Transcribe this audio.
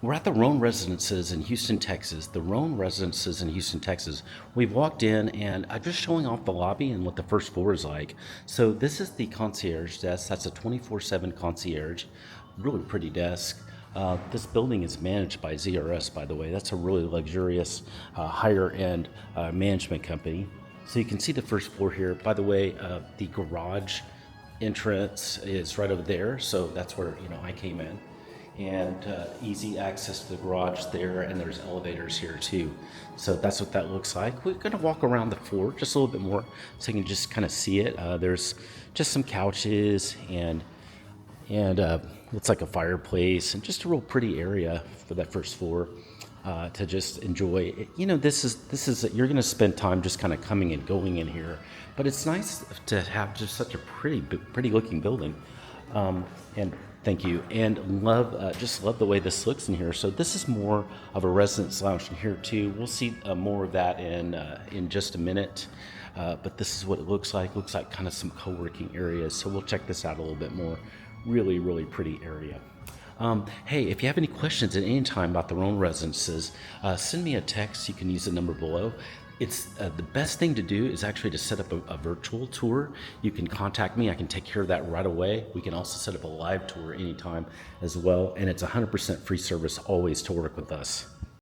We're at the Rone Residences in Houston, Texas. The Rone Residences in Houston, Texas. We've walked in and I'm just showing off the lobby and what the first floor is like. So this is the concierge desk. That's a 24/7 concierge. Really pretty desk. This building is managed by ZRS, by the way. That's a really luxurious, higher end management company. So you can see the first floor here. By the way, the garage entrance is right over there. So that's where I came in, and easy access to the garage there, and there's elevators here too. So that's what that looks like. We're going to walk around the floor just a little bit more so you can just kind of see it. There's just some couches and looks like a fireplace and just a real pretty area for that first floor to just enjoy. This is you're going to spend time just kind of coming and going in here, but it's nice to have just such a pretty looking building. And thank you, and just love the way this looks in here. So this is more of a residence lounge in here too. We'll see more of that in just a minute. But this is what it looks like. Looks like kind of some co-working areas. So we'll check this out a little bit more. Really, really pretty area. Hey, if you have any questions at any time about the Rone Residences, send me a text. You can use the number below. It's the best thing to do is actually to set up a virtual tour. You can contact me. I can take care of that right away. We can also set up a live tour anytime as well. And it's 100% free service always to work with us.